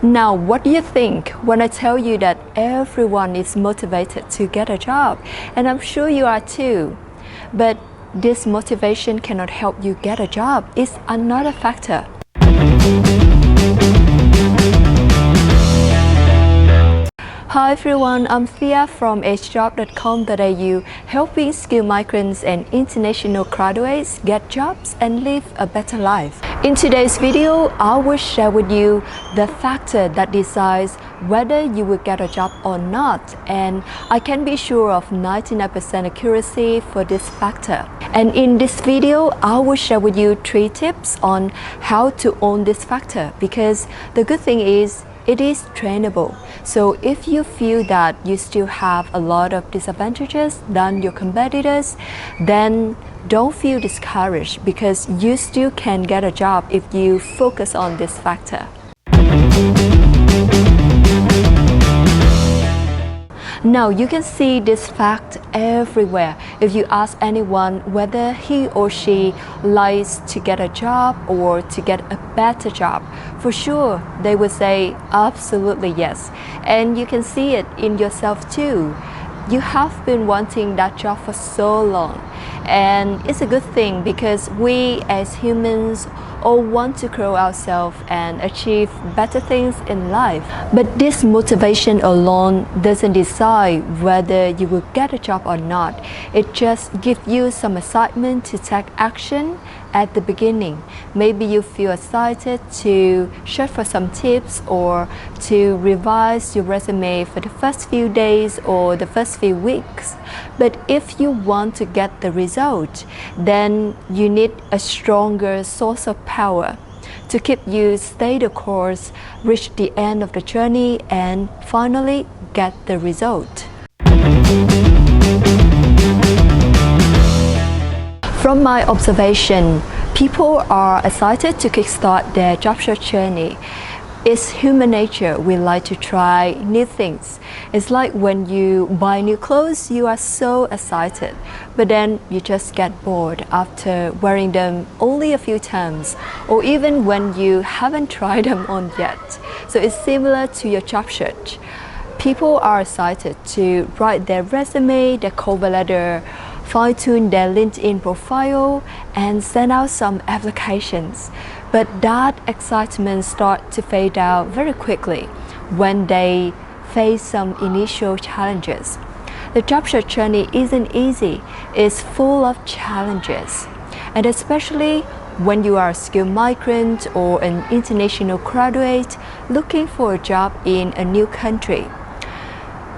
Now, what do you think when I tell you that everyone is motivated to get a job? And I'm sure you are too. But this motivation cannot help you get a job. It's another factor. Hi everyone, I'm Thea from agejob.com.au, helping skilled migrants and international graduates get jobs and live a better life. In today's video, I will share with you the factor that decides whether you will get a job or not, and I can be sure of 99% accuracy for this factor. And in this video, I will share with you 3 tips on how to own this factor, because the good thing is it is trainable. So if you feel that you still have a lot of disadvantages than your competitors, then don't feel discouraged, because you still can get a job if you focus on this factor. Now you can see this fact everywhere. If you ask anyone whether he or she likes to get a job or to get a better job, for sure they will say absolutely yes. And you can see it in yourself too. You have been wanting that job for so long, and it's a good thing because we as humans all want to grow ourselves and achieve better things in life. But this motivation alone doesn't decide whether you will get a job or not. It just gives you some excitement to take action at the beginning. Maybe you feel excited to search for some tips or to revise your resume for the first few days or the first few weeks. But if you want to get the result, then you need a stronger source of power to keep you stay the course, reach the end of the journey, and finally get the result. From my observation, people are excited to kickstart their job search journey. It's human nature. We like to try new things. It's like when you buy new clothes, you are so excited, but then you just get bored after wearing them only a few times, or even when you haven't tried them on yet. So it's similar to your job search. People are excited to write their resume, their cover letter, fine-tune their LinkedIn profile, and send out some applications. But that excitement starts to fade out very quickly when they face some initial challenges. The job search journey isn't easy, it's full of challenges. And especially when you are a skilled migrant or an international graduate looking for a job in a new country.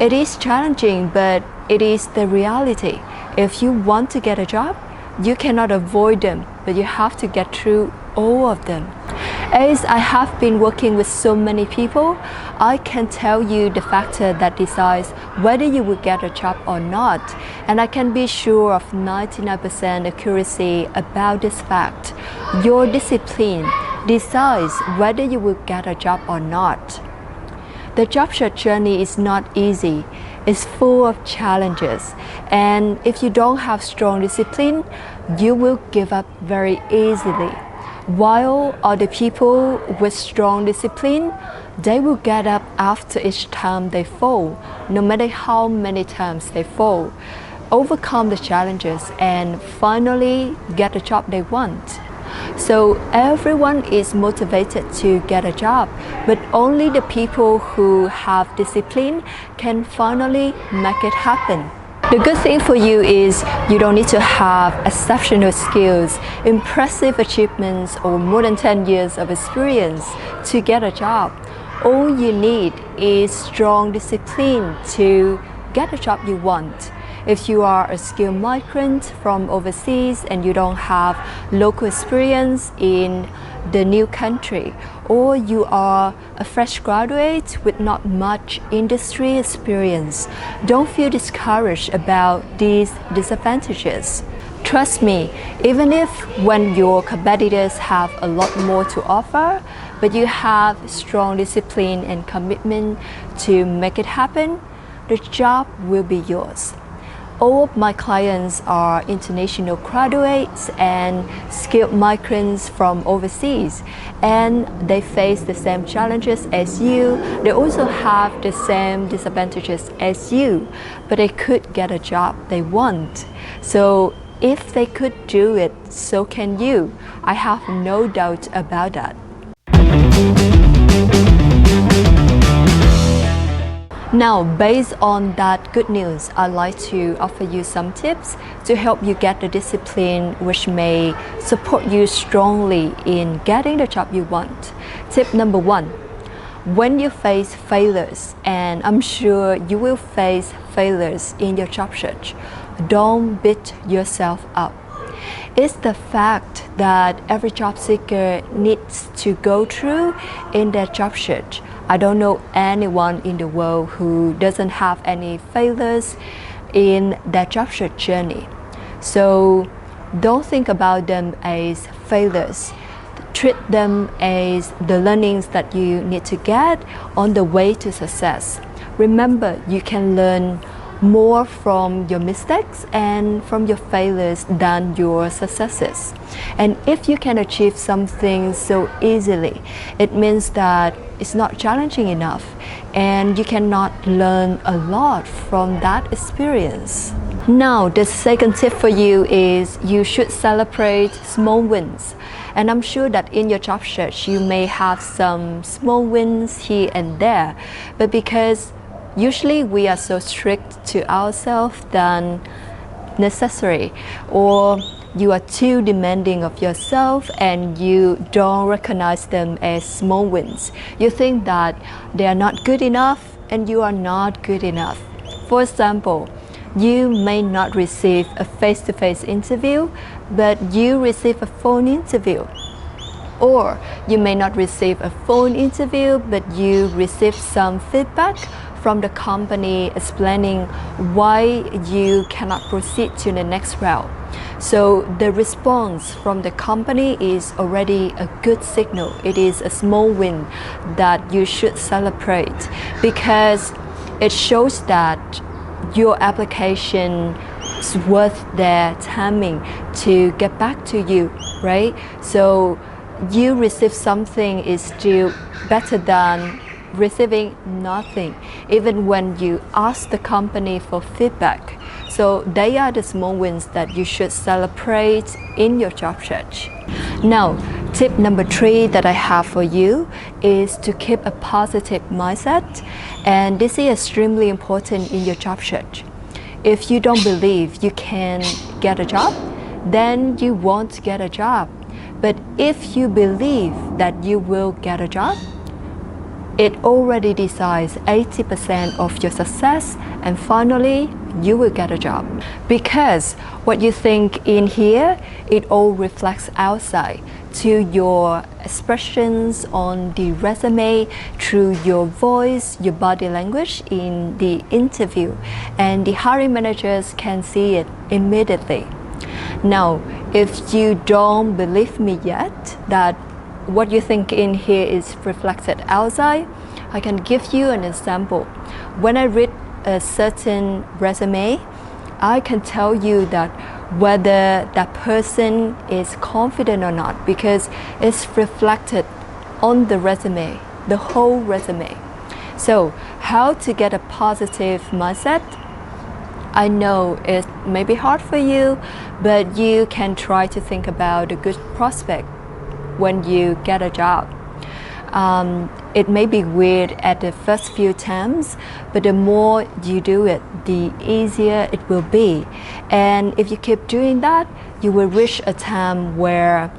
It is challenging, but it is the reality. If you want to get a job, you cannot avoid them, but you have to get through all of them. As I have been working with so many people, I can tell you the factor that decides whether you will get a job or not. And I can be sure of 99% accuracy about this fact. Your discipline decides whether you will get a job or not. The job search journey is not easy. It's full of challenges, and if you don't have strong discipline, you will give up very easily. While other people with strong discipline, they will get up after each time they fall, no matter how many times they fall, overcome the challenges, and finally get the job they want. So everyone is motivated to get a job, but only the people who have discipline can finally make it happen. The good thing for you is you don't need to have exceptional skills, impressive achievements, or more than 10 years of experience to get a job. All you need is strong discipline to get a job you want. If you are a skilled migrant from overseas and you don't have local experience in the new country, or you are a fresh graduate with not much industry experience, don't feel discouraged about these disadvantages. Trust me, even if when your competitors have a lot more to offer, but you have strong discipline and commitment to make it happen, the job will be yours. All of my clients are international graduates and skilled migrants from overseas, and they face the same challenges as you. They also have the same disadvantages as you, but they could get a job they want. So if they could do it, so can you. I have no doubt about that. Now, based on that good news, I'd like to offer you some tips to help you get the discipline which may support you strongly in getting the job you want. Tip number 1, when you face failures, and I'm sure you will face failures in your job search, don't beat yourself up. It's the fact that every job seeker needs to go through in their job search. I don't know anyone in the world who doesn't have any failures in their job search journey. So don't think about them as failures. Treat them as the learnings that you need to get on the way to success. Remember, you can learn more from your mistakes and from your failures than your successes. And if you can achieve something so easily, it means that it's not challenging enough and you cannot learn a lot from that experience. Now, the second tip for you is you should celebrate small wins. And I'm sure that in your job search, you may have some small wins here and there, but because usually we are so strict to ourselves than necessary, or you are too demanding of yourself and you don't recognize them as small wins. You think that they are not good enough and you are not good enough. For example, you may not receive a face-to-face interview, but you receive a phone interview. Or you may not receive a phone interview, but you receive some feedback from the company explaining why you cannot proceed to the next round. So the response from the company is already a good signal. It is a small win that you should celebrate because it shows that your application is worth their timing to get back to you, right? So you receive something is still better than receiving nothing, even when you ask the company for feedback. So they are the small wins that you should celebrate in your job search. Now, tip number 3 that I have for you is to keep a positive mindset, and this is extremely important in your job search. If you don't believe you can get a job, then you won't get a job. But if you believe that you will get a job, it already decides 80% of your success, and finally, you will get a job. Because what you think in here, it all reflects outside to your expressions on the resume, through your voice, your body language in the interview, and the hiring managers can see it immediately. Now, if you don't believe me yet that what you think in here is reflected outside, I can give you an example. When I read a certain resume, I can tell you that whether that person is confident or not because it's reflected on the resume, the whole resume. So, how to get a positive mindset? I know it may be hard for you, but you can try to think about a good prospect when you get a job. It may be weird at the first few times, but the more you do it, the easier it will be. And if you keep doing that, you will reach a time where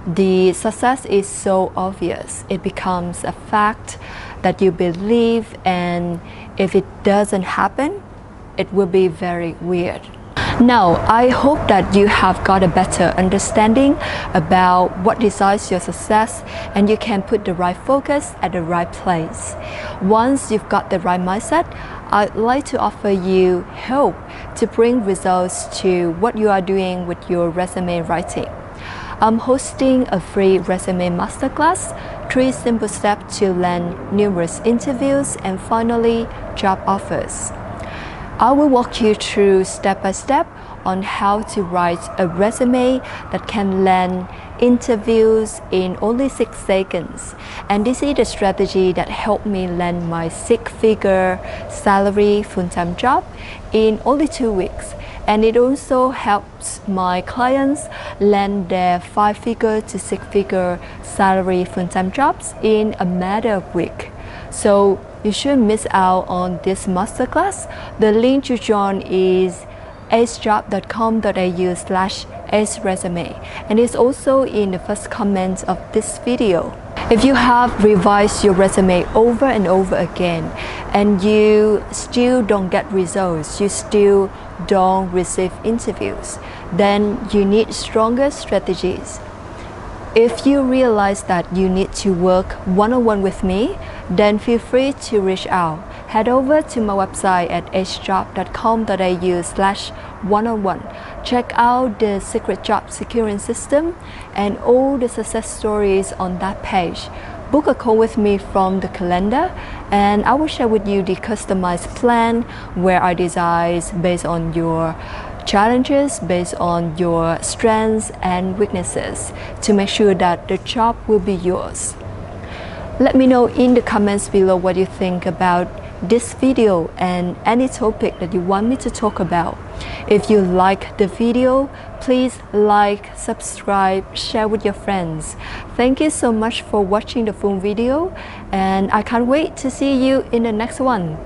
the success is so obvious. It becomes a fact that you believe, and if it doesn't happen, it will be very weird. Now, I hope that you have got a better understanding about what decides your success, and you can put the right focus at the right place. Once you've got the right mindset, I'd like to offer you help to bring results to what you are doing with your resume writing. I'm hosting a free resume masterclass, 3 simple steps to land numerous interviews and finally job offers. I will walk you through step by step on how to write a resume that can land interviews in only 6 seconds. And this is the strategy that helped me land my 6-figure salary full-time job in only 2 weeks. And it also helps my clients land their 5-figure to 6-figure salary full-time jobs in a matter of weeks. So you shouldn't miss out on this masterclass. The link to join is acejob.com.au/aceresume, and it's also in the first comment of this video. If you have revised your resume over and over again and you still don't get results, you still don't receive interviews, then you need stronger strategies. If you realize that you need to work one-on-one with me, then feel free to reach out. Head over to my website at acejob.com.au/one-on-one. Check out the secret job securing system and all the success stories on that page. Book a call with me from the calendar, and I will share with you the customized plan where I design based on your challenges, based on your strengths and weaknesses, to make sure that the job will be yours. Let me know in the comments below what you think about this video and any topic that you want me to talk about. If you like the video, please like, subscribe, share with your friends. Thank you so much for watching the full video, and I can't wait to see you in the next one.